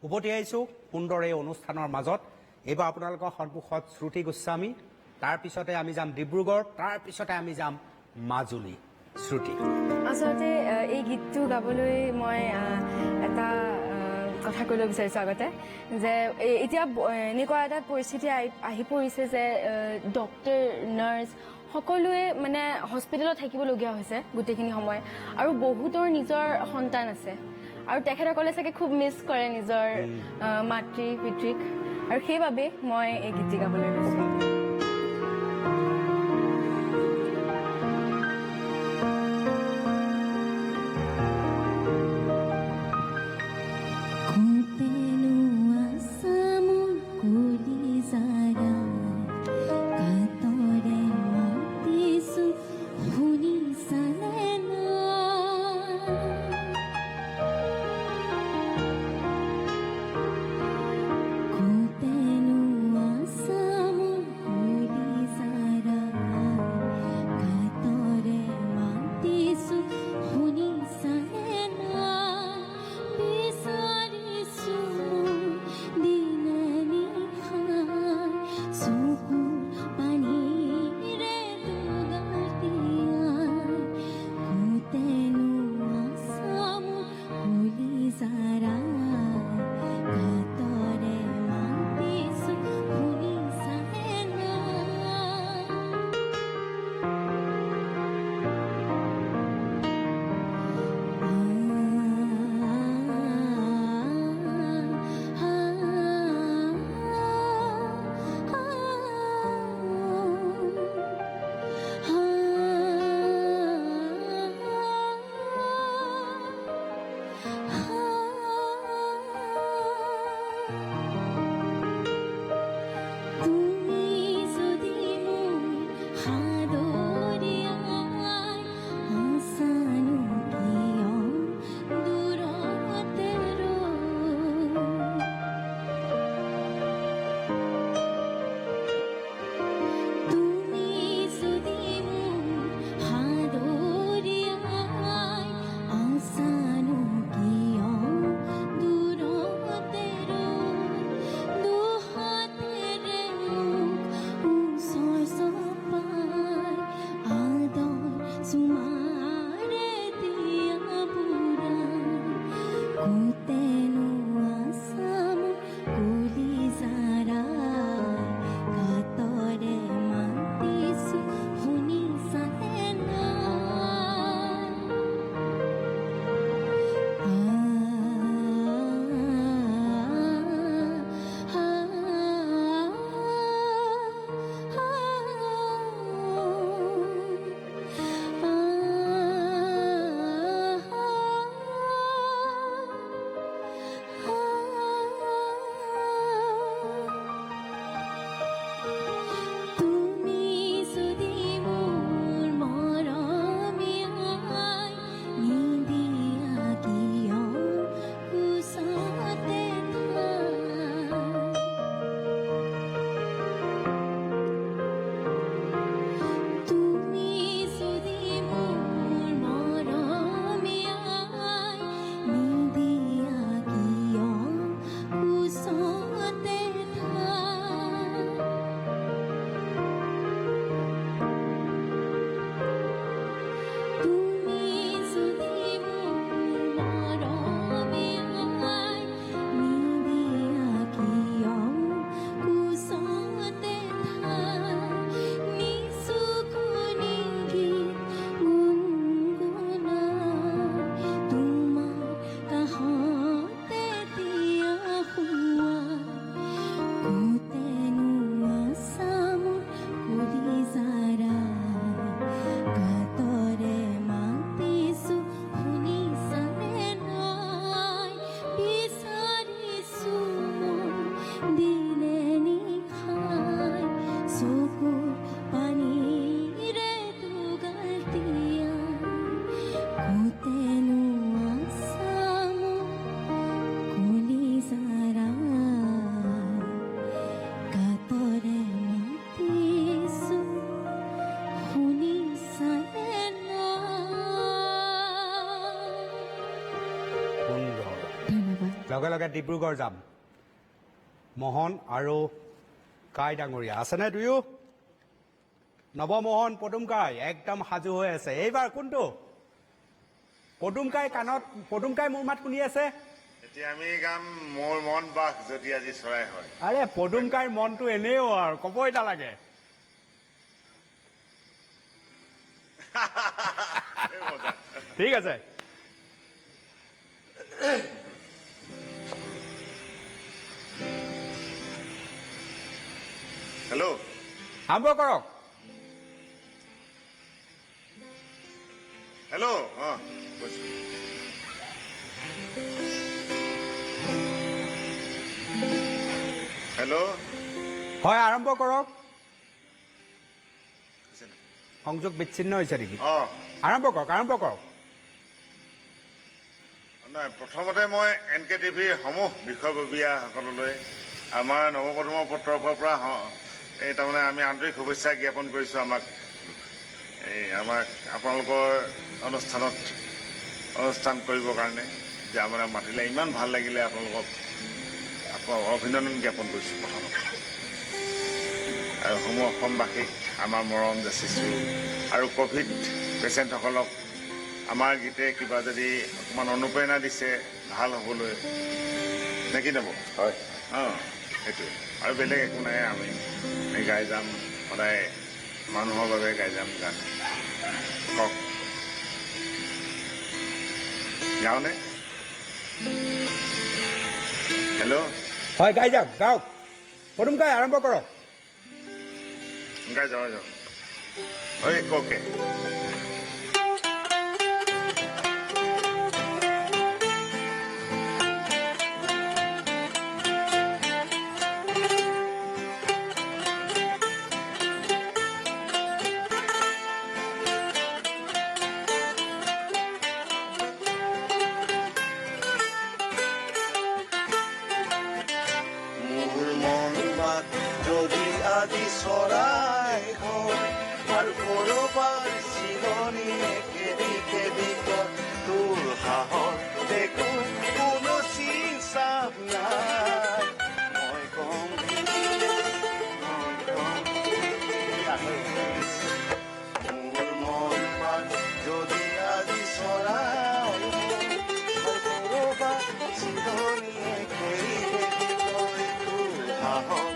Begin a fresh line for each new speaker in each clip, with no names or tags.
উভতি আহিছোঁ সুন্দৰ এই অনুষ্ঠানৰ মাজত। এইবাৰ আপোনালোকৰ সন্মুখত শ্ৰুতি গোস্বামী, তাৰপিছতে আমি যাম ডিব্ৰুগড়, তাৰপিছতে আমি যাম মাজুলী। শ্ৰুতি,
আচলতে এই গীতটো গাবলৈ মই এটা কথা ক'ব বিচাৰিছোঁ আগতে, যে এতিয়া এনেকুৱা এটা পৰিস্থিতি আহি পৰিছে যে ডক্তৰ, নাৰ্ছ সকলোৱে মানে হস্পিটেলত থাকিবলগীয়া হৈছে গোটেইখিনি সময়, আৰু বহুতৰ নিজৰ সন্তান আছে, আৰু তেখেতসকলে চাগে খুব মিছ কৰে নিজৰ মাতৃ পিতৃক, আৰু সেইবাবে মই এই গীতটি গাবলৈ লৈছোঁ।
লগে লগে ডিব্ৰুগড় যাম মোহন আৰু কাই ডাঙৰীয়া আছেনে দুয়ো নৱমোহন পদুমকাই একদম সাজু হৈ আছে এইবাৰ কোনটো পদুমকাই কাণত পদুমকাই মোৰ মাত শুনি আছে
এতিয়া আমি গাম মোৰ মন বাস যদি আজি চৰাই হয়
আৰে পদুমকাইৰ মনটো এনেও আৰু ক'বই নালাগে ঠিক আছে
হেল্ল'
আৰম্ভ কৰক
হেল্ল' কৈছো হেল্ল'
হয় আৰম্ভ কৰক সংযোগ বিচ্ছিন্ন হৈছে নেকি আৰম্ভ কৰক
নাই প্ৰথমতে মই NKTV সমূহ বিষয়ববীয়াসকললৈ আমাৰ নৱপ্ৰজন্মৰ তৰফৰ পৰা এই তাৰমানে আমি আন্তৰিক শুভেচ্ছা জ্ঞাপন কৰিছোঁ আমাক আপোনালোকৰ অনুষ্ঠান কৰিবৰ কাৰণে যে আমাৰ মাতিলে ইমান ভাল লাগিলে আপোনালোকক অভিনন্দন জ্ঞাপন কৰিছোঁ প্ৰথমতে আৰু সমূহ অসমবাসীক আমাৰ মৰম যাচিছোঁ আৰু ক'ভিড পেচেণ্টসকলক আমাৰ গীতে কিবা যদি অকণমান অনুপ্ৰেৰণা দিছে ভাল হ'বলৈ নে কি নব হয় সেইটোৱে আৰু বেলেগ একো নাই আমি গাই যাম সদায় মানুহৰ বাবে গাই যাম গান কওক যাওঁনে হেল্ল'
হয় গাই যাওক গাওক পদুমকাই আৰম্ভ কৰক
গাই যাওঁ ঐ কওকে
যদি আজি চৰাই হয় আৰু কৰবাৰ চিলনীয়ে কেদি কেদি তোৰ সাহস দেখো কোনো চিন-চাপ নাই মই কম মোৰ মন পাত যদি আজি চৰাই হয় কৰবাৰ চিলনীয়ে কেদি কেদি তোৰ সাহস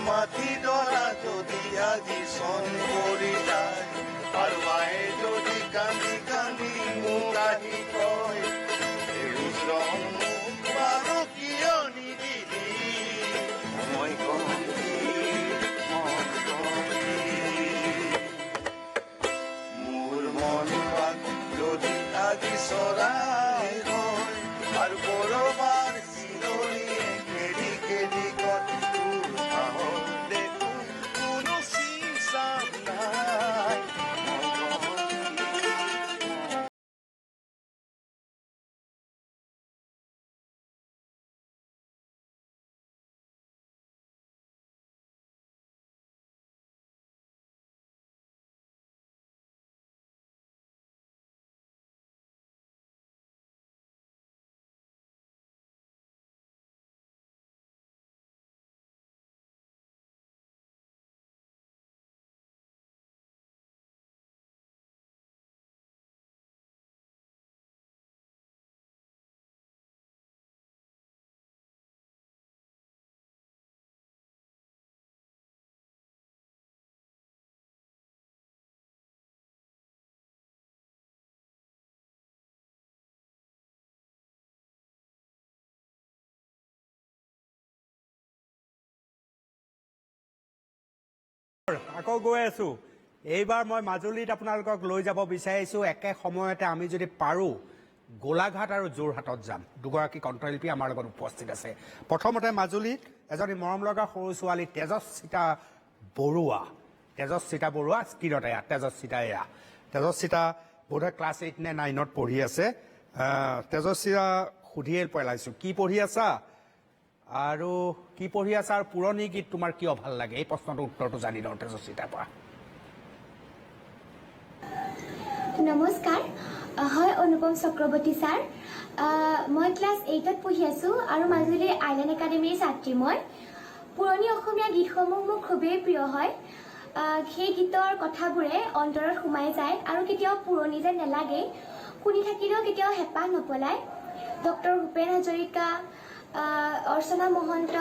মাটি ডৰা যদি আজি চন কৰি যায় আৰু মায়ে যদি কান্দি কান্দি মোক আহি কয় ৰং মোক বাৰু কিয় নিদিলি মই কম মোৰ মন পাত যদি আজি চৰাই হয় আৰু কৰবাৰ চিলনীয়ে কেদি কেদি কয়
আকৌ গৈ আছো এইবাৰ মই মাজুলীত আপোনালোকক লৈ যাব বিচাৰিছো একে সময়তে আমি যদি পাৰো গোলাঘাট আৰু যোৰহাটত যাম দুগৰাকী কণ্ঠশিল্পী আমাৰ লগত উপস্থিত আছে প্ৰথমতে মাজুলীত এজনী মৰম লগা সৰু ছোৱালী তেজস্বিতা বৰুৱা স্কিনত এয়া তেজস্বিতা বোধহয় ক্লাছ 8 নে 9ত পঢ়ি আছে তেজস্বিতা সুধিয়ে পেলাইছোঁ কি পঢ়ি আছা আৰু কি পঢ়ি আছা আৰু পুৰণি গীত তোমাৰ কিয় ভাল লাগে এই প্ৰশ্নটোৰ উত্তৰটো জানি লওঁ তেজস্বিতাৰ পৰা
নমস্কাৰ হয় অনুপম চক্ৰৱৰ্তী ছাৰ মই ক্লাছ 8ত পঢ়ি আছোঁ আৰু মাজুলীৰ আইলেণ্ড একাডেমীৰ ছাত্ৰী মই পুৰণি অসমীয়া গীতসমূহ মোৰ খুবেই প্ৰিয় হয় সেই গীতৰ কথাবোৰে অন্তৰত সোমাই যায় আৰু কেতিয়াও পুৰণি যেন নালাগে শুনি থাকিলেও কেতিয়াও হেঁপাহ নপলায় ডক্টৰ ভূপেন হাজৰিকা অৰ্চনা মহন্ত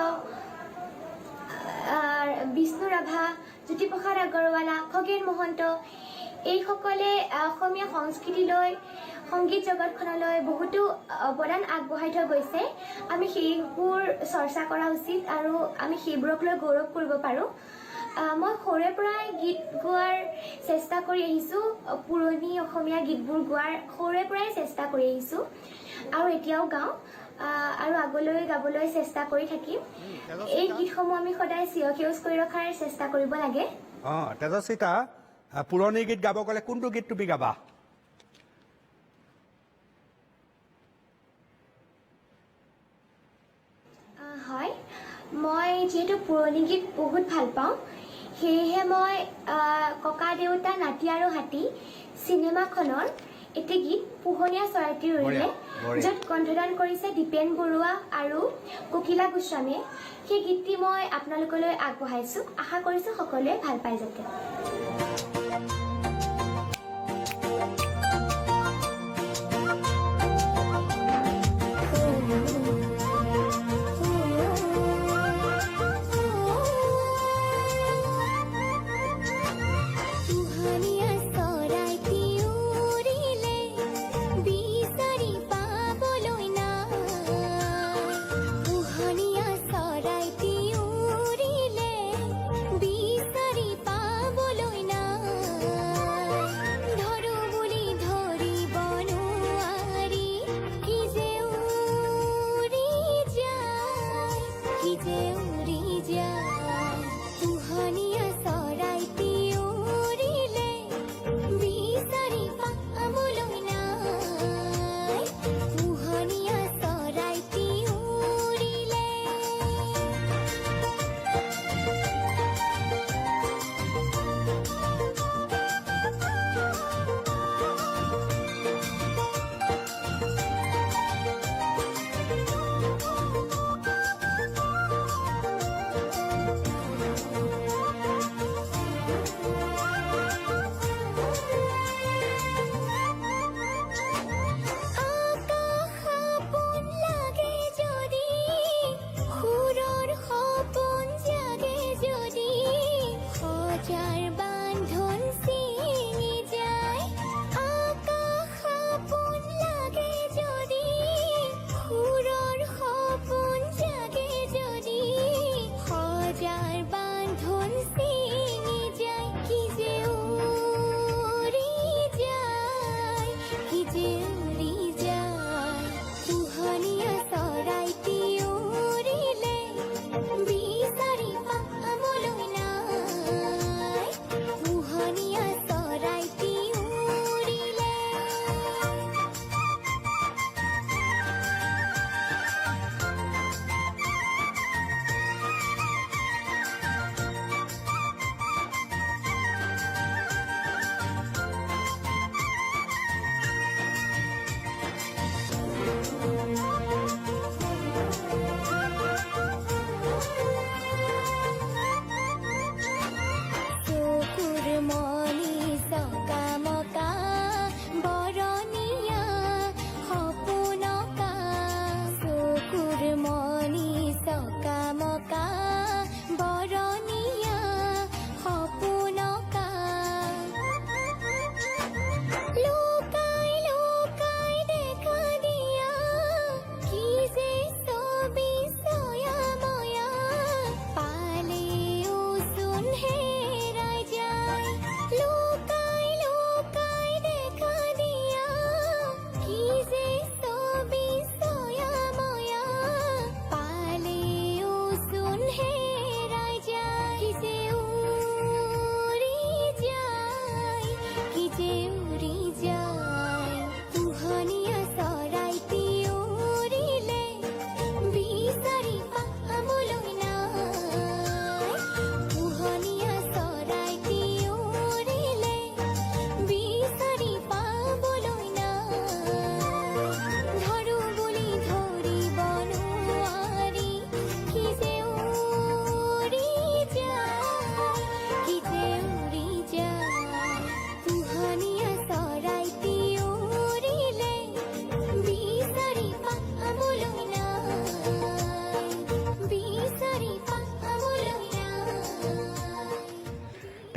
বিষ্ণু ৰাভা জ্যোতিপ্ৰসাদ আগৰৱালা খগেন মহন্ত এইসকলে অসমীয়া সংস্কৃতিলৈ সংগীত জগতখনলৈ বহুতো অৱদান আগবঢ়াই থৈ গৈছে আমি সেইবোৰ চৰ্চা কৰা উচিত আৰু আমি সেইবোৰক লৈ গৌৰৱ কৰিব পাৰোঁ মই সৰুৰে পৰাই গীত গোৱাৰ চেষ্টা কৰি আহিছোঁ পুৰণি অসমীয়া গীতবোৰ গোৱাৰ সৰুৰে পৰাই চেষ্টা কৰি আহিছোঁ আৰু এতিয়াও গাওঁ আৰু আগলৈ গাবলৈ চেষ্টা কৰি থাকিম এই গীতসমূহ আমি সদায় চিৰসেউজ কৰি ৰখাৰ চেষ্টা কৰিব লাগে
তেজস্বিতা পুৰণি গীত গাব গ'লে কোনটো গীত তুমি গাবা
হয় মই যিহেতু পুৰণি গীত বহুত ভাল পাওঁ সেয়েহে মই ককা দেউতা নাতি আৰু হাতী চিনেমাখনৰ এটি গীত পোহনীয়া চৰাইটিৰ উৰিলে য'ত কণ্ঠদান কৰিছে দীপেন বৰুৱা আৰু কোকিলা গোস্বামীয়ে সেই গীতটি মই আপোনালোকলৈ আগবঢ়াইছোঁ আশা কৰিছোঁ সকলোৱে ভাল পায় যাতে
বিচাৰি পাবলৈ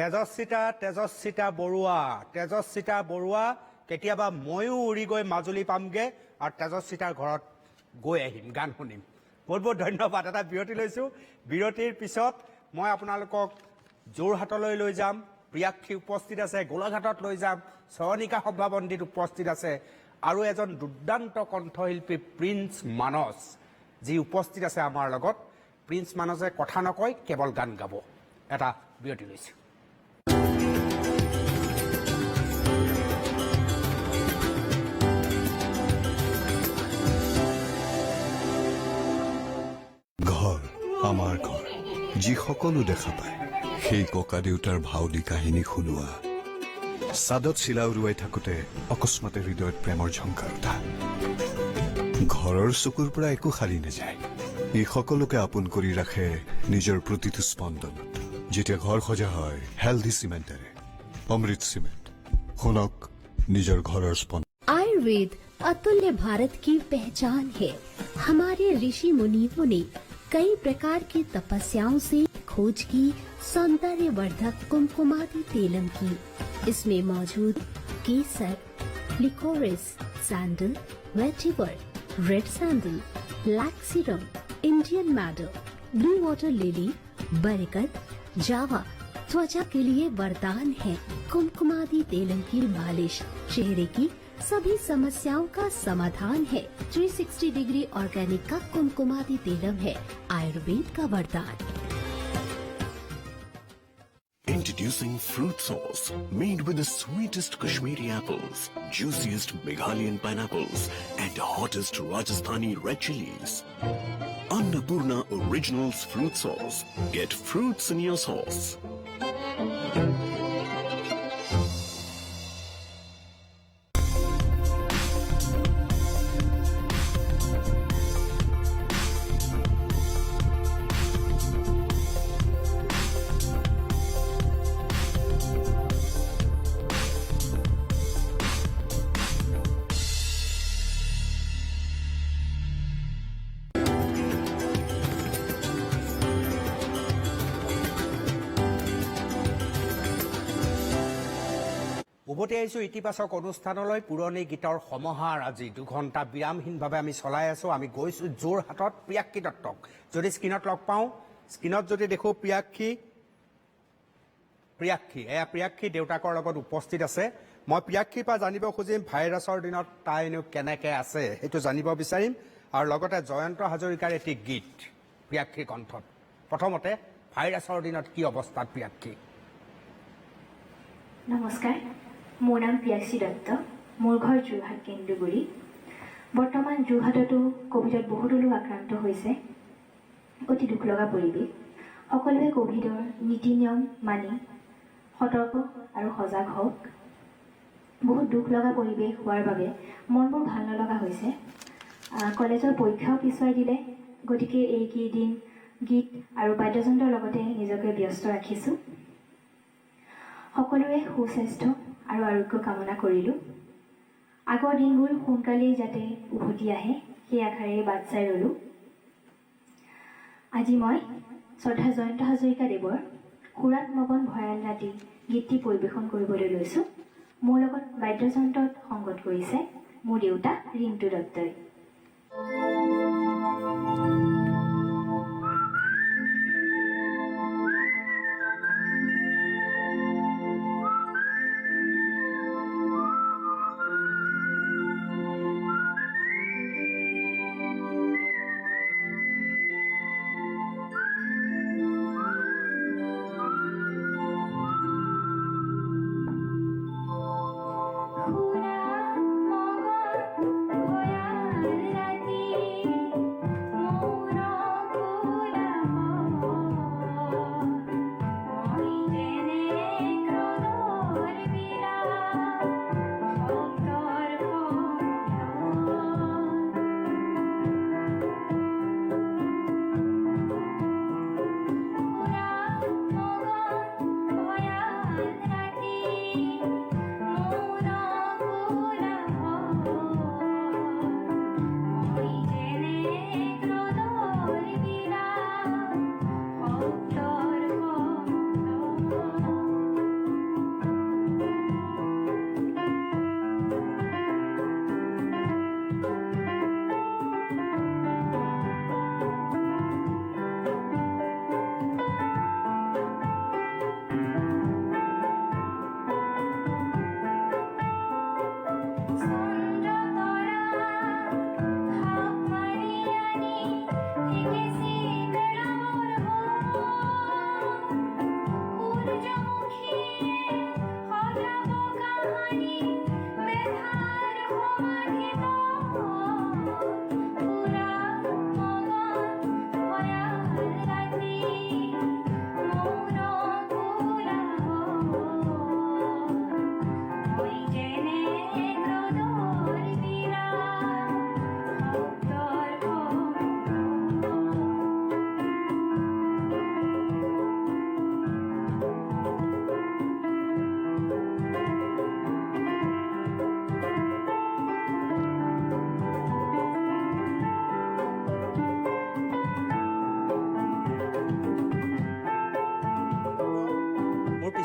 তেজস্বিতা বৰুৱা কেতিয়াবা ময়ো উৰি গৈ মাজুলী পামগে আৰু তেজস্বিতাৰ ঘৰত গৈ আহিম, গান শুনিম। বহুত বহুত ধন্যবাদ। এটা বিৰতি লৈছোঁ। বিৰতিৰ পিছত মই আপোনালোকক যোৰহাটলৈ লৈ যাম। প্ৰিয়াক্ষী উপস্থিত আছে, গোলাঘাটত লৈ যাম। চয়নিকা সভামন্দিত উপস্থিত আছে আৰু এজন দুৰ্দান্ত কণ্ঠশিল্পী প্ৰিন্স মানস যি উপস্থিত আছে আমাৰ লগত। প্ৰিন্স মানসে কথা নকয়, কেৱল গান গাব। এটা বিৰতি লৈছোঁ।
ঘৰ আমাৰ ঘৰ, যি সকলো দেখা পায় সেই ককা দেউতাৰ ভাও দি কাহিনী শুনোৱা। চাদত চিলা উৰুৱাই থাকোঁতে অকস্মাতে হৃদয়ত প্ৰেমৰ ঝংকাৰ উঠা। ঘৰৰ চকুৰ পৰা একো সাৰি নাযায়। এই সকলোকে আপোন কৰি ৰাখে নিজৰ প্ৰতিটো স্পন্দনত। যেতিয়া ঘৰ সজা হয় হেল্ডি চিমেণ্টেৰে, অমৃত চিমেণ্ট। শুনক নিজৰ ঘৰৰ স্পন্দন।
आयुर्वेद अतुल्य भारत की पहचान है। हमारे ऋषि मुनियों ने कई प्रकार की तपस्याओं से खोज की सौंदर्यवर्धक कुमकुमादी तेलम की। इसमें मौजूद केसर, liquorice, sandal, vetiver, red sandal, black serum, Indian madder, blue water lily, बरगद, जावा त्वचा के लिए वरदान है। कुमकुमादी तेलम की मालिश चेहरे की सभी समस्याओं का समाधान है। 360 डिग्री ऑर्गेनिक का कुमकुमादी तेलम है आयुर्वेद का वरदान।
Introducing fruit sauce made with the sweetest Kashmiri apples, juiciest Meghalayan pineapples, and hottest Rajasthani red chilies. Annapurna Originals fruit sauce. Get fruits in your sauce.
উভতি আহিছোঁ ইতিবাচক অনুষ্ঠানলৈ। পুৰণি গীতৰ সমাহাৰ আজি 2 ঘণ্টা বিৰামহীনভাৱে আমি চলাই আছোঁ। আমি গৈছোঁ যোৰহাটত প্ৰিয়াক্ষী দত্তক যদি স্ক্ৰীণত লগ পাওঁ, স্ক্ৰীণত যদি দেখোঁ প্ৰিয়াক্ষী, এয়া প্ৰিয়াক্ষী দেউতাকৰ লগত উপস্থিত আছে। মই প্ৰিয়াক্ষীৰ পৰা জানিব খুজিম ভাইৰাছৰ দিনত তাইনো কেনেকৈ আছে সেইটো জানিব বিচাৰিম, আৰু লগতে জয়ন্ত হাজৰিকাৰ এটি গীত প্ৰিয়াক্ষীৰ কণ্ঠত। প্ৰথমতে ভাইৰাছৰ দিনত কি অৱস্থাত প্ৰিয়াক্ষী?
নমস্কাৰ, মোৰ নাম প্ৰিয়াক্ষী দত্ত। মোৰ ঘৰ যোৰহাট কেন্দ্ৰগুৰি। বৰ্তমান যোৰহাটতো কোভিডত বহুতো লোক আক্ৰান্ত হৈছে। অতি দুখ লগা পৰিৱেশ। সকলোৱে কোভিডৰ নীতি নিয়ম মানি সতৰ্ক আৰু সজাগ হওক। বহুত দুখ লগা পৰিৱেশ হোৱাৰ বাবে মনবোৰ ভাল নলগা হৈছে। কলেজৰ পৰীক্ষাও পিছুৱাই দিলে, গতিকে এইকেইদিন গীত আৰু বাদ্যযন্ত্ৰৰ লগতে নিজকে ব্যস্ত ৰাখিছোঁ। সকলোৰে সুস্বাস্থ্য আৰু আৰোগ্য কামনা কৰিলোঁ। আগৰ দিনবোৰ সোনকালেই যাতে উভতি আহে সেই আশাৰে বাট চাই ৰ'লোঁ। আজি মই শ্ৰদ্ধা জয়ন্ত হাজৰিকা দেৱৰ সুৰাত মগন ভয়াল ৰাতি গীতটি পৰিৱেশন কৰিবলৈ লৈছোঁ। মোৰ লগত বাদ্যযন্ত্ৰত সংগত কৰিছে মোৰ দেউতা ৰিণ্টু দত্তই।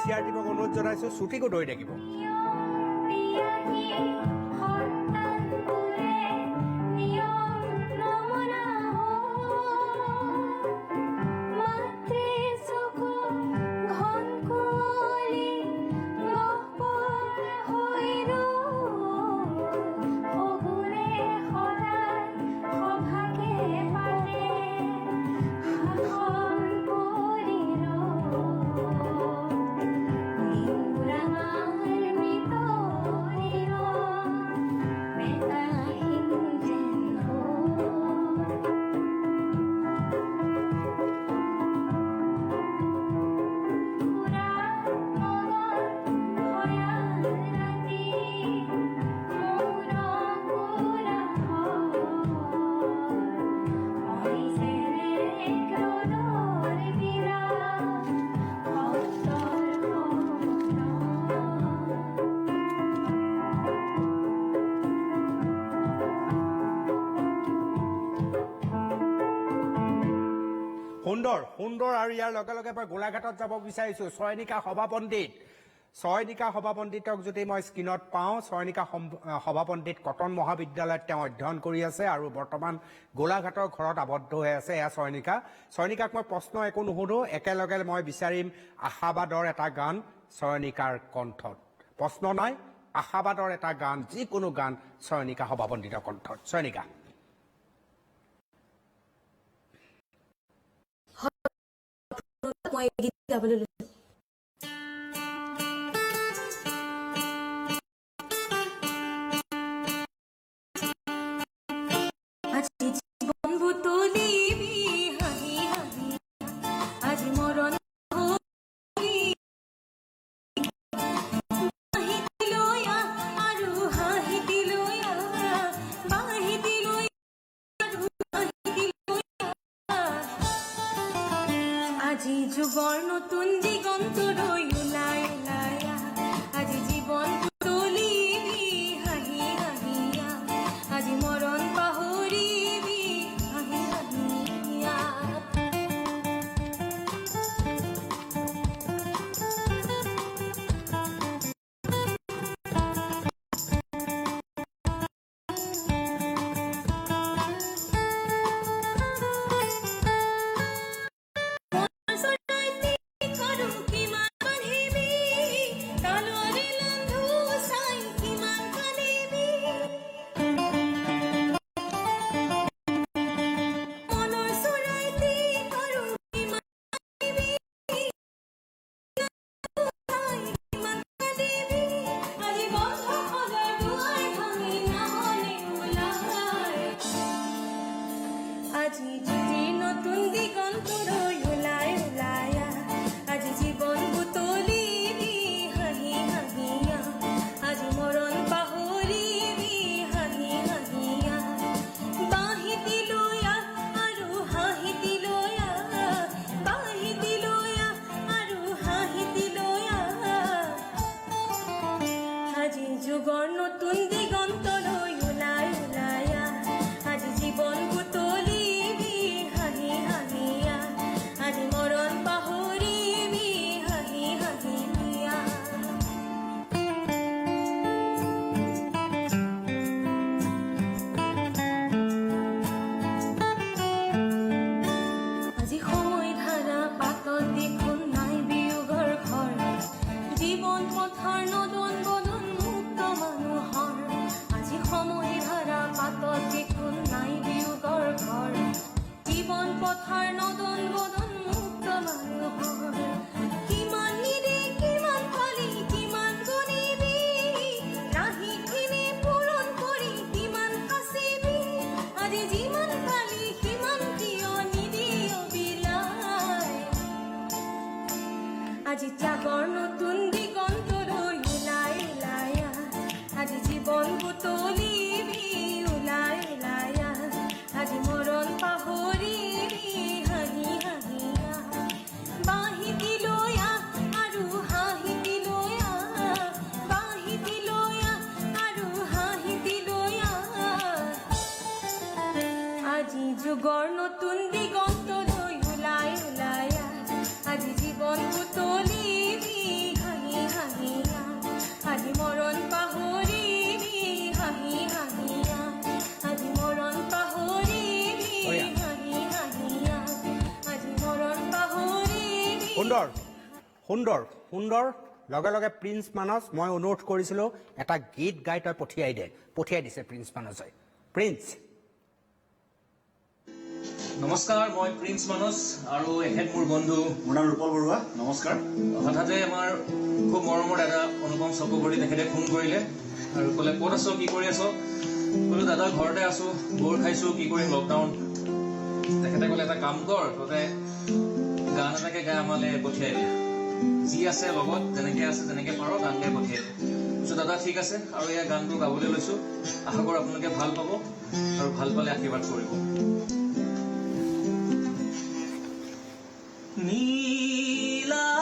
VCR টিমক অনুৰোধ জনাইছোঁ ছুটিকো ধৰি থাকিব। সুন্দৰ আৰু ইয়াৰ লগে লগে মই গোলাঘাটত যাব বিচাৰিছোঁ। চয়নিকা সভা পণ্ডিতক যদি মই স্ক্ৰীণত পাওঁ, চয়নিকা সভা পণ্ডিত কটন মহাবিদ্যালয়ত তেওঁ অধ্যয়ন কৰি আছে আৰু বৰ্তমান গোলাঘাটৰ ঘৰত আবদ্ধ হৈ আছে। এয়া চয়নিকাক মই প্ৰশ্ন একো নুসুধো, একেলগে মই বিচাৰিম আশাবাদৰ এটা গান চয়নিকাৰ কণ্ঠত। প্ৰশ্ন নাই, আশাবাদৰ এটা গান, যিকোনো গান চয়নিকা সভা পণ্ডিতৰ কণ্ঠত। চয়নিকা।
মই গীত গাবলৈ লৈছো। আজি জীৱন বুটলিবি হাঁহি হাঁহি, আজি মৰণ আজি যুগৰ নতুন দিগন্তলৈ ওলাই ওলাই আজি জীৱন বুটলিবি হাঁহি হাঁহি, আজি মৰণ পাহৰিবি হাঁহি হাঁহি। আজি যদি নতুন দিগন্তলৈ ওলাই ওলাই আজি জীৱন বুটলিবি হাঁহি হাঁহি, আজি মৰণ পাহৰিবি হাঁহি হাঁহি। বাঁহিতি লৈ আৰু হাঁহিতি লৈ, বাঁহিতি লৈ আৰু হাঁহিতি লৈ, আজি যুগৰ নতুন দিগন্তলৈ ওলাই ওলাই আজি জীৱন বুটলিবি হাঁহি হাঁহি, আজি মৰণ পাহৰিবি হাঁহি হাঁহি। আজি সময় ধাৰা পাতত দেখোন নাই বিয়োগৰ ঘৰ, জীৱন পথৰ নদন বদন মুক্ত মানুহৰ। আজি সময় ধাৰা পাতত দেখোন নাই বিয়োগৰ ঘৰ, জীৱন পথৰ নদন বদন মুক্ত মানুহৰ। কিমান নিদি কিমান পালি কিমান গণিবি, ৰাহিখিনি পূৰণ কৰি কিমান সাঁচিবি, আজি যিমান পালি সিমান কিয় নিদিয় বিলাই। আজি ত্যাগৰ নতুন দিগন্তলৈ ওলাই ওলাই আজি জীৱন বুটলিবি ওলাই ওলাই, আজি মৰণ পাহৰিবি হাঁহি হাঁহি। বাঁহিতি লৈ আৰু হাঁহিতি লৈ, বাঁহিতি লৈ আৰু হাঁহিতি লৈ, আজি যুগৰ নতুন দিগন্তলৈ ওলাই ওলাই আজি জীৱন বুটলিবি আজি মৰণ পাহৰিবি হাঁহি হাঁহিয়া আজি মৰণ পাহৰিবি হাঁহি হাঁহিয়া আজি মৰণ পাহৰিবি
সুন্দৰ সুন্দৰ সুন্দৰ লগে লগে প্ৰিন্স মানস মই অনুৰোধ কৰিছিলোঁ এটা গীত গাই তই পঠিয়াই দিছে প্ৰিন্স মানসে প্ৰিন্স
নমস্কাৰ মই প্ৰিন্স মানস আৰু এখেত মোৰ বন্ধু
মোৰ নাম ৰূপল বৰুৱা নমস্কাৰ
হঠাতে আমাৰ খুব মৰমৰ দাদা অনুপম চকবৰী তেখেতে ফোন কৰিলে আৰু ক'লে ক'ত আছ কি কৰি আছ বোলো দাদা ঘৰতে আছো বৰ খাইছো কি কৰিম লকডাউন তেখেতে ক'লে এটা কাম কৰ ততে গান এটাকে গাই আমালৈ পঠিয়াই দিয়ে যি আছে লগত যেনেকে আছে তেনেকে পাৰ গান গাই পঠিয়াই দিয়ে দাদা ঠিক আছে আৰু এয়া গানটো গাবলৈ লৈছো আশা কৰোঁ আপোনালোকে ভাল পাব আৰু ভাল পালে আশীৰ্বাদ কৰিব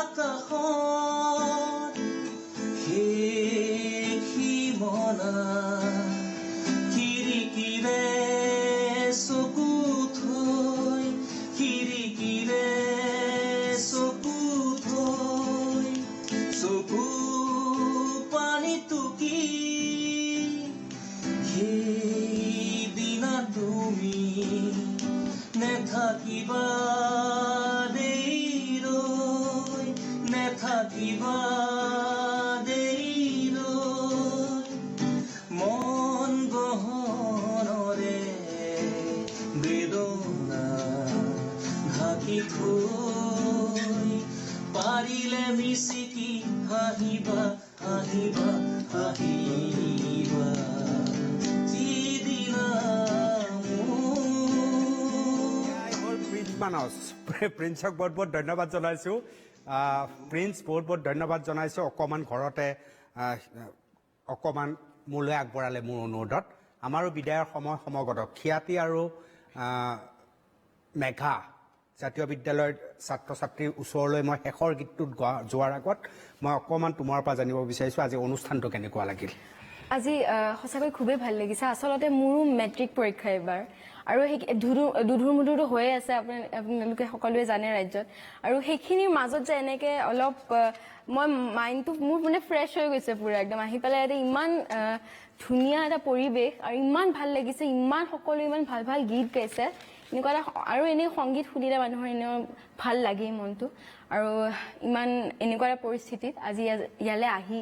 নীলাকাশত সেই মনা খিৰিকীৰে চকু থৈ খিৰিকীৰে চকু থৈ চকু পানী টুকি সেইদিনা তুমি নেথাকিবা থাকিবা দেইলৈ মন গহনৰে বেদনা ঢাকি থৈ পাৰিলে মিচিকি হাঁহিবা হাঁহিবা হাঁহিবা যিদিনা
প্ৰিন্স মানস প্ৰিন্সক বহুত বহুত ধন্যবাদ জনাইছোঁ প্ৰিন্স বহুত বহুত ধন্যবাদ জনাইছোঁ অকণমান ঘৰতে অকণমান মোলৈ আগবঢ়ালে মোৰ অনুৰোধত আমাৰো বিদায়ৰ সময় সমাগত খ্যাতি আৰু মেঘা জাতীয় বিদ্যালয়ৰ ছাত্ৰ ছাত্ৰীৰ ওচৰলৈ মই শেষৰ গীতটোত যোৱাৰ আগত মই অকণমান তোমাৰ পৰা জানিব বিচাৰিছোঁ আজি অনুষ্ঠানটো কেনেকুৱা লাগিল
আজি সঁচাকৈ খুবেই ভাল লাগিছে আচলতে মোৰো মেট্ৰিক পৰীক্ষা এইবাৰ আৰু সেই দুধুৰ মুধুৰটো হৈয়ে আছে আপোনালোকে সকলোৱে জানে ৰাজ্যত আৰু সেইখিনিৰ মাজত যে এনেকৈ অলপ মই মাইণ্ডটো মোৰ মানে ফ্ৰেছ হৈ গৈছে পুৰা একদম আহি পেলাই ইয়াতে ইমান ধুনীয়া এটা পৰিৱেশ আৰু ইমান ভাল লাগিছে ইমান সকলোৱে ইমান ভাল ভাল গীত গাইছে এনেকুৱা এটা আৰু এনেই সংগীত শুনিলে মানুহৰ এনেও ভাল লাগেই মনটো আৰু ইমান এনেকুৱা এটা পৰিস্থিতিত আজি ইয়ালৈ আহি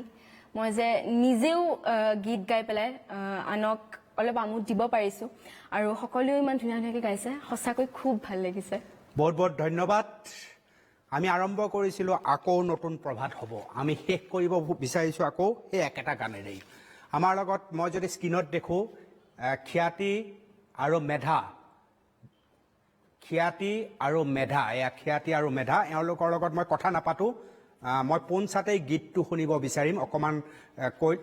মই যে নিজেও গীত গাই পেলাই আনক অলপ আমোদ দিব পাৰিছোঁ আৰু সকলোৱে ইমান ধুনীয়া ধুনীয়াকৈ গাইছে সঁচাকৈ খুব ভাল লাগিছে
বহুত বহুত ধন্যবাদ আমি আৰম্ভ কৰিছিলোঁ আকৌ নতুন প্ৰভাত হ'ব আমি শেষ কৰিব বিচাৰিছোঁ আকৌ সেই একেটা গানেৰেই আমাৰ লগত মই যদি স্ক্ৰীণত দেখোঁ খ্যাতি আৰু মেধা খ্যাতি আৰু মেধা এওঁলোকৰ লগত মই কথা নাপাতোঁ মই পোনচাতেই গীতটো শুনিব বিচাৰিম অকণমান কৈ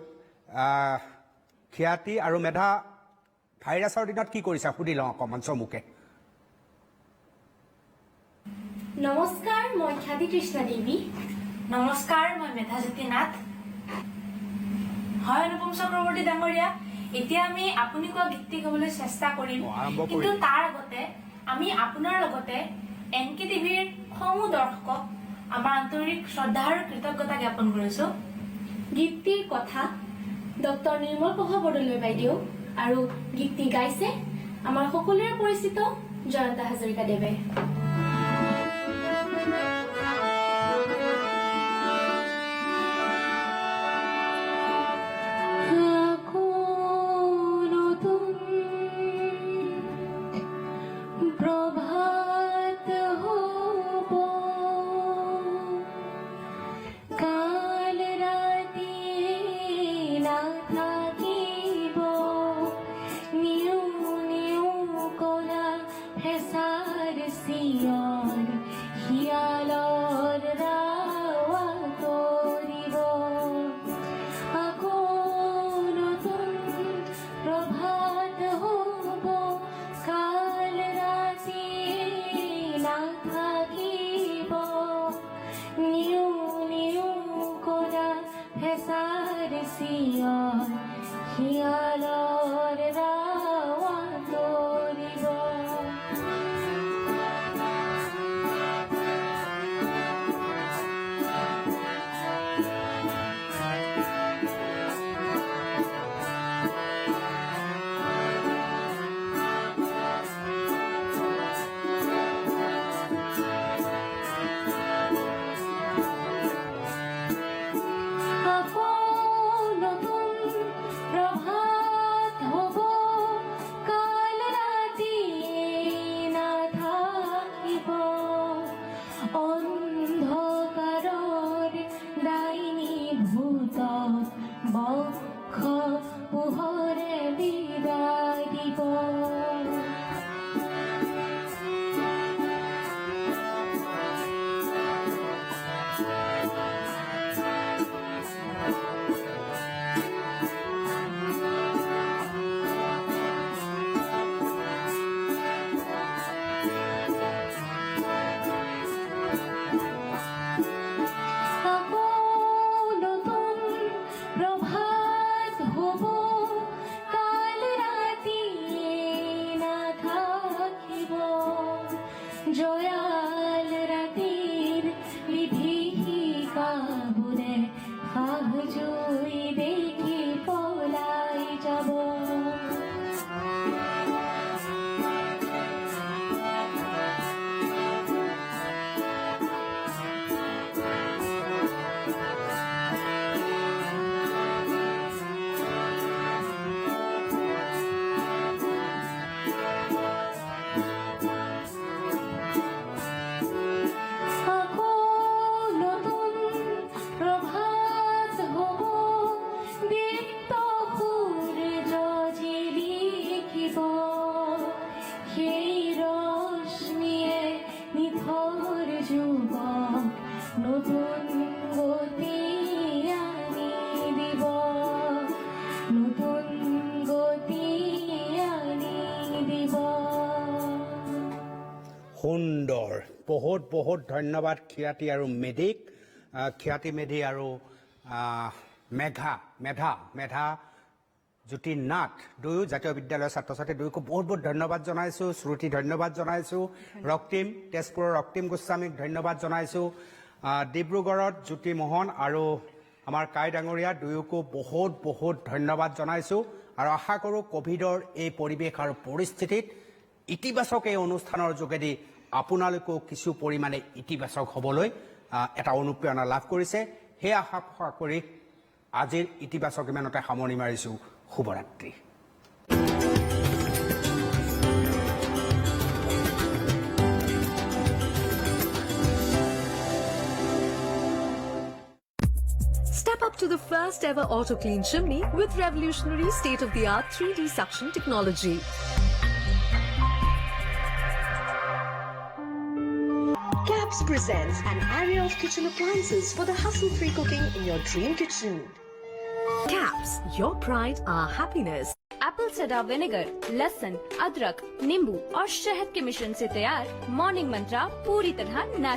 খ্যাতি আৰু মেধা ভাইৰাছৰ দিনত কি কৰিছা সুধি লওঁ অকণমান চমুকে
নমস্কাৰ মই খ্যাতি কৃষ্ণা দেৱী নমস্কাৰ মই মেধাজ্যোতি নাথ হয় অনুপম চক্ৰৱৰ্তী ডাঙৰীয়া এতিয়া আমি আপুনি কোৱা গীতটি গাবলৈ চেষ্টা কৰিম কিন্তু তাৰ আগতে আমি আপোনাৰ লগতে এনকে টিভিৰ সমূহ দৰ্শকক আমাৰ আন্তৰিক শ্ৰদ্ধা আৰু কৃতজ্ঞতা জ্ঞাপন কৰিছো গীতটিৰ কথা ডক্টৰ নিৰ্মল প্ৰভা বৰদলৈ বাইদেউ আৰু গীতটি গাইছে আমাৰ সকলোৰে পৰিচিত জয়ন্ত হাজৰিকা দেৱে
জয়াল ৰাতিৰ বিভীষিকা বোৰে সাহ জুই দেখি পলাই যাব
সুন্দৰ বহুত বহুত ধন্যবাদ খ্যাতি আৰু মেধিক খ্যাতি মেধি আৰু মেধা জ্যোতি নাথ দুয়ো জাতীয় বিদ্যালয়ৰ ছাত্ৰ ছাত্ৰী দুয়োকো বহুত বহুত ধন্যবাদ জনাইছোঁ শ্ৰুতি ধন্যবাদ জনাইছোঁ ৰক্তিম তেজপুৰৰ ৰক্তিম গোস্বামীক ধন্যবাদ জনাইছোঁ ডিব্ৰুগড়ত জ্যোতি মোহন আৰু আমাৰ কাই ডাঙৰীয়া দুয়োকো বহুত বহুত ধন্যবাদ জনাইছোঁ আৰু আশা কৰোঁ কোভিডৰ এই পৰিৱেশ আৰু পৰিস্থিতিত ইতিবাচক এই অনুষ্ঠানৰ যোগেদি আপোনালোকেও কিছু পৰিমাণে ইতিবাচক হ'বলৈ এটা অনুপ্ৰেৰণা লাভ কৰিছে সেই আশা কৰি আজিৰ ইতিবাচক ইমানতে সামৰণি মাৰিছোঁ শুভৰাত্ৰি
Step up to the first ever auto clean chimney with revolutionary state-of-the-art 3D suction technology.
Caps presents an array of kitchen appliances for the hassle-free cooking in your dream kitchen.
Caps, your pride, our happiness.
Apple cider vinegar, लहसुन, अदरक, नींबू और शहद के मिश्रण से तैयार morning मंत्रा पूरी तरह natural